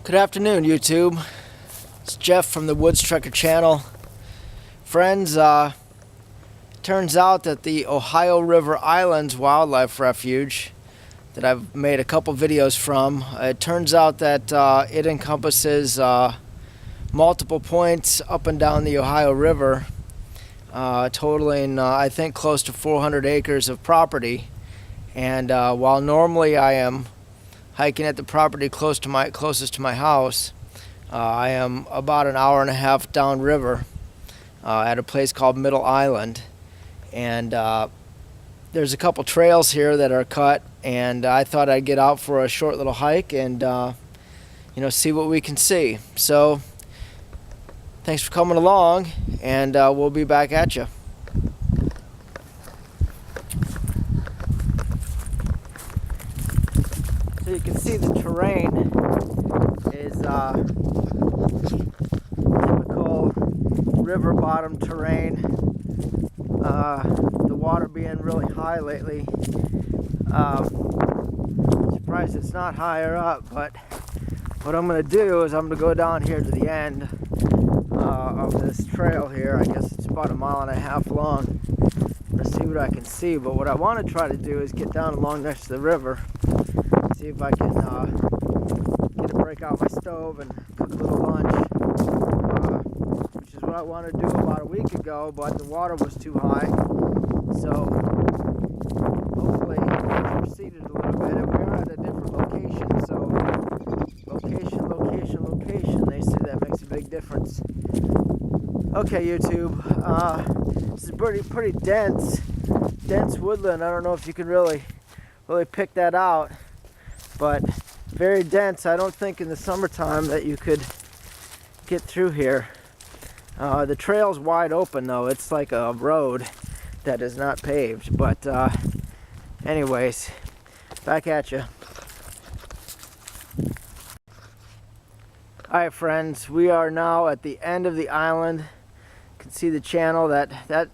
Good afternoon, YouTube. It's Jeff from the Woods Trekker channel. Friends, turns out that the Ohio River Islands Wildlife Refuge that I've made a couple videos from, it turns out that it encompasses multiple points up and down the Ohio River, totaling I think close to 400 acres of property. And while normally I am hiking at the property closest to my house, I am about an hour and a half downriver at a place called Middle Island. And there's a couple trails here that are cut, and I thought I'd get out for a short little hike and see what we can see. So thanks for coming along, and we'll be back at you. So you can see the terrain is typical river bottom terrain. The water being really high lately. Surprised it's not higher up, but what I'm going to do is I'm going to go down here to the end of this trail here. I guess it's about 1.5 miles long. I'm going to see what I can see, but what I want to try to do is get down along next to the river, see if I can break out my stove and cook a little lunch, which is what I wanted to do about a week ago, but the water was too high. So hopefully I proceeded a little bit, and we are at a different location. So location, they say that makes a big difference. Okay, YouTube, this is pretty dense woodland. I don't know if you can really pick that out, but very dense. I don't think in the summertime that you could get through here. The trail's wide open though. It's like a road that is not paved, but anyways, back at you. Alright friends, we are now at the end of the island. You can see the channel that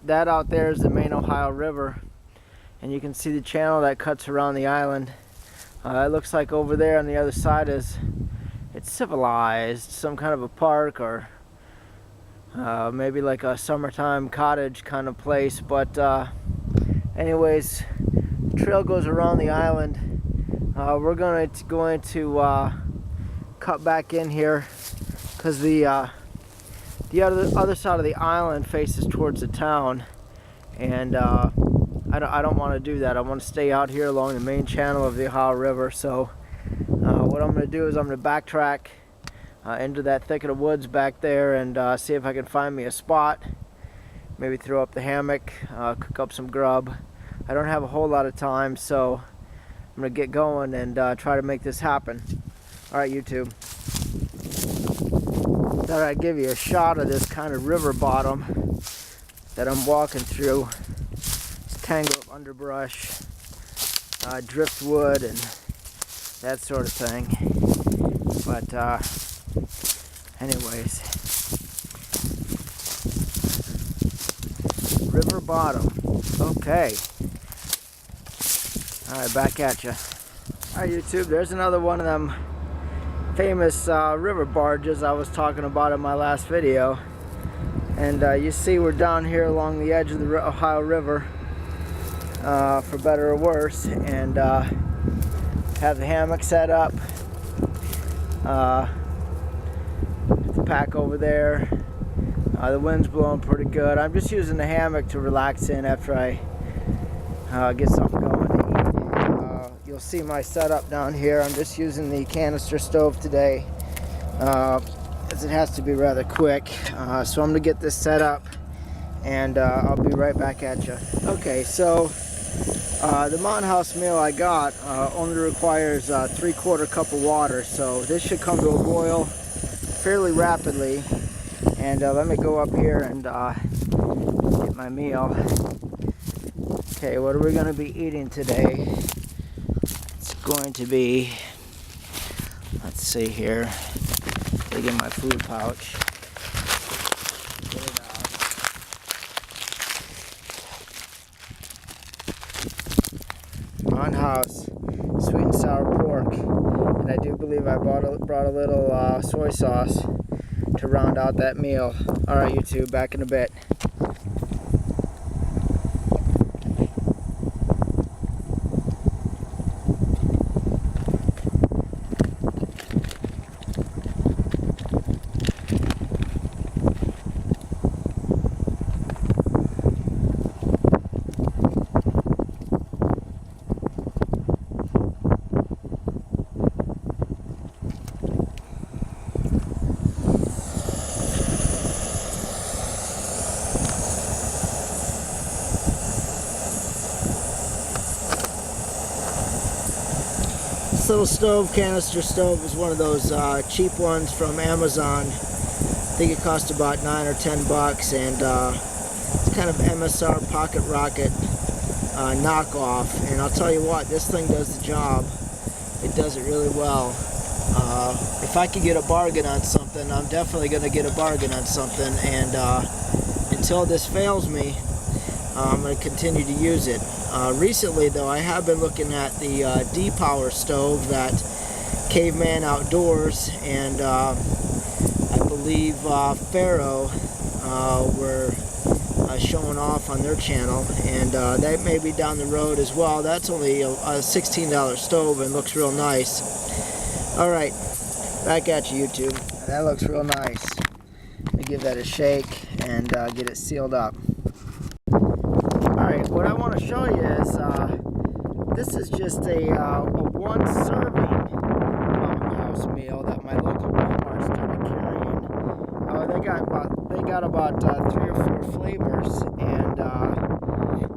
out there is the main Ohio River, and you can see the channel that cuts around the island. It looks like over there on the other side it's civilized, some kind of a park, or maybe like a summertime cottage kind of place. But anyways, the trail goes around the island. We're going to cut back in here because the other side of the island faces towards the town, and I don't want to do that. I want to stay out here along the main channel of the Ohio River. So what I'm going to do is I'm going to backtrack into that thicket of woods back there and see if I can find me a spot. Maybe throw up the hammock, cook up some grub. I don't have a whole lot of time, so I'm going to get going and try to make this happen. Alright, YouTube. Thought I'd give you a shot of this kind of river bottom that I'm walking through. Tangle of underbrush, driftwood, and that sort of thing. But anyways, river bottom. Okay. Alright, back at you. Alright, YouTube, there's another one of them famous river barges I was talking about in my last video. And you see we're down here along the edge of the Ohio River, for better or worse, and have the hammock set up, the pack over there. The wind's blowing pretty good. I'm just using the hammock to relax in after I get something going to eat. You'll see my setup down here. I'm just using the canister stove today, as it has to be rather quick. So I'm going to get this set up, and I'll be right back at you. Okay, so the Mountain House meal I got only requires 3/4 cup of water, so this should come to a boil fairly rapidly. And let me go up here and get my meal. Okay, what are we going to be eating today? It's going to be, let's see here, dig in my food pouch. Get it out. Mountain House sweet and sour pork. And I do believe I brought a little soy sauce to round out that meal. Alright YouTube, back in a bit. This little stove, canister stove, is one of those cheap ones from Amazon. I think it cost about 9 or 10 bucks, and it's kind of MSR Pocket Rocket knockoff. And I'll tell you what, this thing does the job. It does it really well. If I could get a bargain on something, I'm definitely going to get a bargain on something. And until this fails me, I'm going to continue to use it. Recently, though, I have been looking at the D-Power stove that Caveman Outdoors and I believe Pharaoh were showing off on their channel, and that may be down the road as well. That's only a $16 stove and looks real nice. Alright, back at you, YouTube. That looks real nice. Let me give that a shake and get it sealed up. Alright, what I want to show you is this is just a one serving house meal that my local Walmart started carrying. They got about 3 or 4 flavors, and you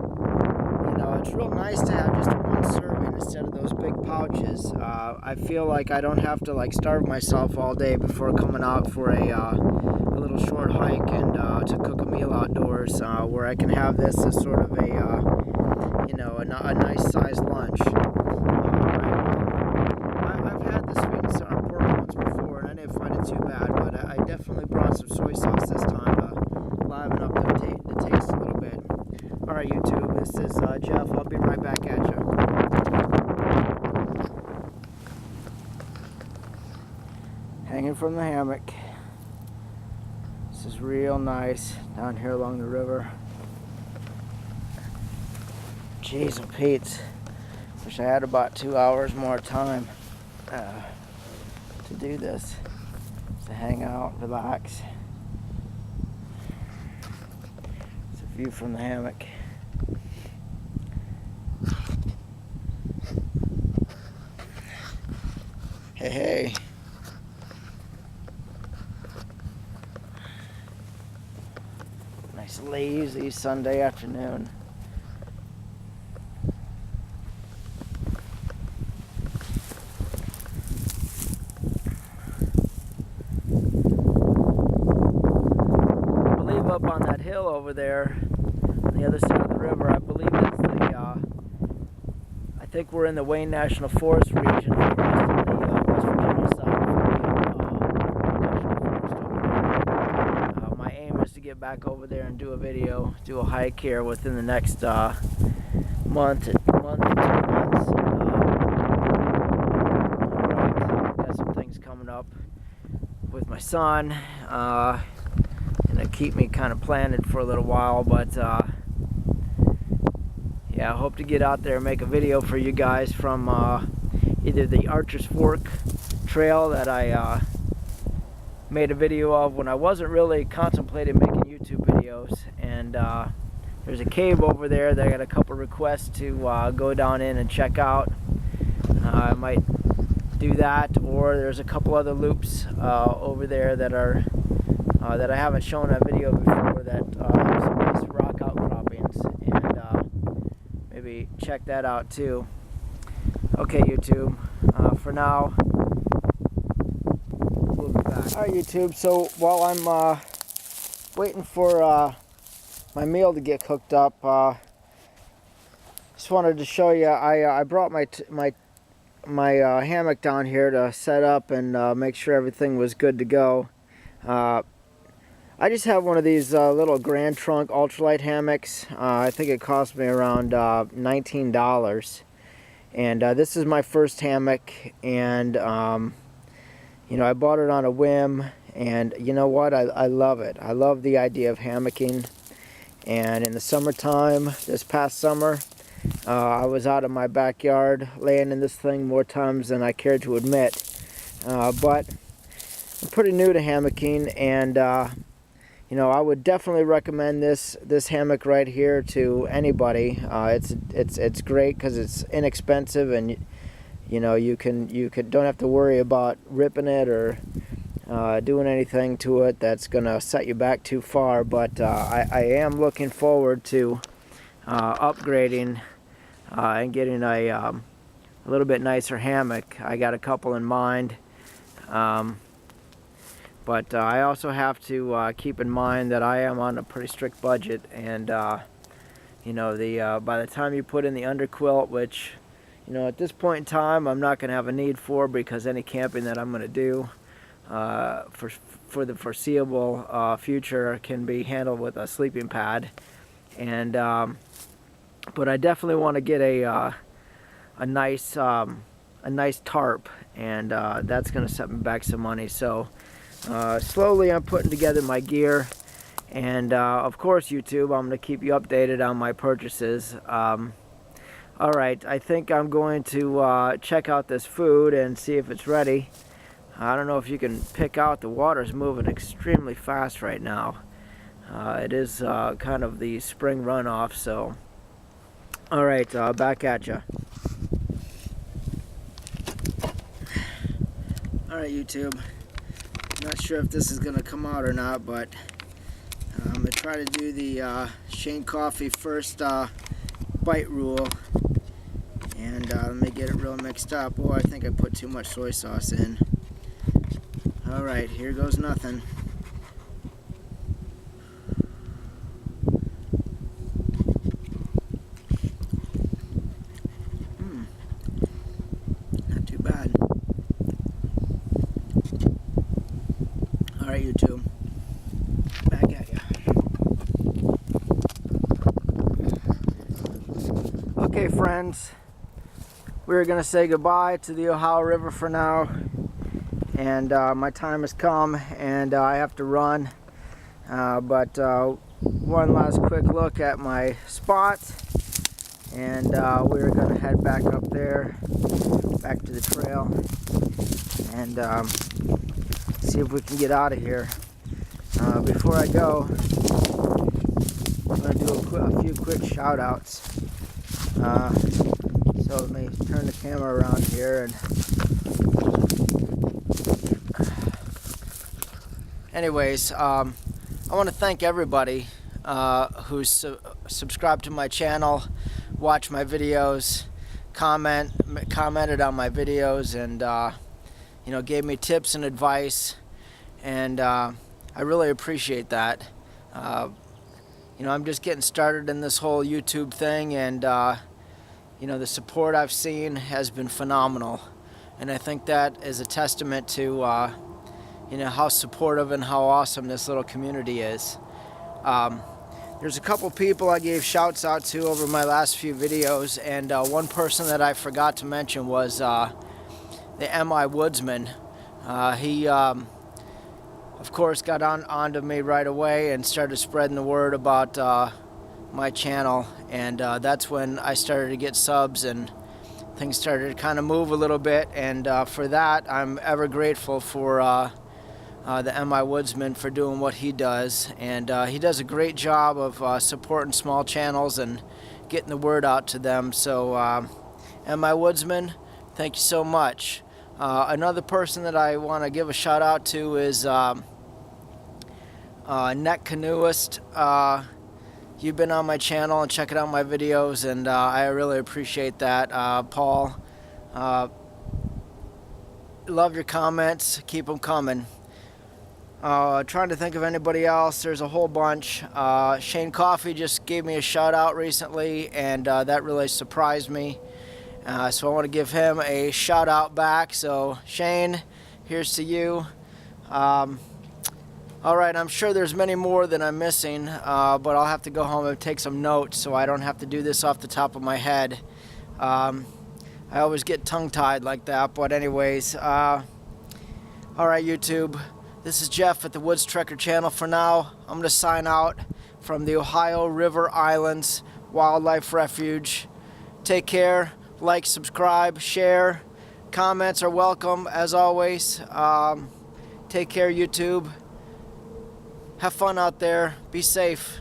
know, it's real nice to have just one serving instead of those big pouches. I feel like I don't have to like starve myself all day before coming out for a little short hike and to cook a meal outdoors, where I can have this as sort of a you know, a nice sized lunch. I've had the sweet and sour pork ones before, and I didn't find it too bad, but I definitely brought some soy sauce this time to liven up the taste a little bit. Alright YouTube, this is Jeff. I'll be right back at you. Hanging from the hammock. This is real nice down here along the river. Jeez and Pete's. Wish I had about 2 hours more time to do this. To hang out, relax. It's a view from the hammock. Hey, hey. Nice lazy Sunday afternoon. Up on that hill over there on the other side of the river, I believe that's the I think we're in the Wayne National Forest region for the rest of the West Virginia side of the National Forest over there. My aim is to get back over there and do a video, do a hike here within the next month to 2 months. Got some things coming up with my son. Keep me kind of planted for a little while, but yeah, I hope to get out there and make a video for you guys from either the Archer's Fork trail that I made a video of when I wasn't really contemplating making YouTube videos, and there's a cave over there that I got a couple requests to go down in and check out. I might do that, or there's a couple other loops over there that are that I haven't shown a video before that have some nice rock outcroppings, and maybe check that out too. Okay YouTube, for now we'll be back. Alright YouTube, so while I'm waiting for my meal to get cooked up, just wanted to show you, I brought my hammock down here to set up and make sure everything was good to go. I just have one of these little Grand Trunk ultralight hammocks. I think it cost me around $19. And this is my first hammock, and you know, I bought it on a whim, and you know what, I love it. I love the idea of hammocking. And in the summertime, this past summer, I was out in my backyard laying in this thing more times than I care to admit. But I'm pretty new to hammocking, and you know, I would definitely recommend this hammock right here to anybody. It's great because it's inexpensive, and you know, you don't have to worry about ripping it or doing anything to it that's gonna set you back too far. But I am looking forward to upgrading and getting a little bit nicer hammock. I got a couple in mind, but I also have to keep in mind that I am on a pretty strict budget, and you know, by the time you put in the underquilt, which, you know, at this point in time I'm not going to have a need for, because any camping that I'm going to do for the foreseeable future can be handled with a sleeping pad. And but I definitely want to get a nice tarp, and that's going to set me back some money. So slowly I'm putting together my gear, and of course, YouTube, I'm going to keep you updated on my purchases. Alright, I think I'm going to check out this food and see if it's ready. I don't know if you can pick out, the water's moving extremely fast right now. It is kind of the spring runoff, so. Alright, back at ya. Alright, YouTube. Not sure if this is going to come out or not, but I'm going to try to do the Shane Coffee first bite rule. And let me get it real mixed up. Oh, I think I put too much soy sauce in. Alright, here goes nothing. Not too bad. Alright, YouTube. Back at ya. Okay, friends. We're going to say goodbye to the Ohio River for now. And my time has come, and I have to run. But one last quick look at my spot, and we're going to head back up there, back to the trail, and see if we can get out of here. Before I go, I'm going to do a few quick shout outs. So let me turn the camera around here, and anyways, I want to thank everybody who's subscribed to my channel, watched my videos, commented on my videos, and you know, gave me tips and advice, and I really appreciate that. You know, I'm just getting started in this whole YouTube thing, and you know, the support I've seen has been phenomenal, and I think that is a testament to you know, how supportive and how awesome this little community is. There's a couple people I gave shouts out to over my last few videos, and one person that I forgot to mention was the M.I. Woodsman. He of course got onto me right away and started spreading the word about my channel, and that's when I started to get subs and things started to kind of move a little bit, and for that I'm ever grateful for the M.I. Woodsman for doing what he does. And he does a great job of supporting small channels and getting the word out to them. So M.I. Woodsman, thank you so much. Another person that I want to give a shout out to is Net Canoeist. You've been on my channel and checking out my videos, and I really appreciate that. Paul, love your comments. Keep them coming. Trying to think of anybody else. There's a whole bunch. Shane Coffee just gave me a shout out recently, and that really surprised me. So I want to give him a shout out back. So Shane, here's to you. Alright, I'm sure there's many more that I'm missing, but I'll have to go home and take some notes so I don't have to do this off the top of my head. I always get tongue-tied like that, but anyways, alright YouTube, this is Jeff at the Woods Trekker channel for now. I'm going to sign out from the Ohio River Islands Wildlife Refuge. Take care, like, subscribe, share, comments are welcome as always. Take care YouTube, have fun out there, be safe.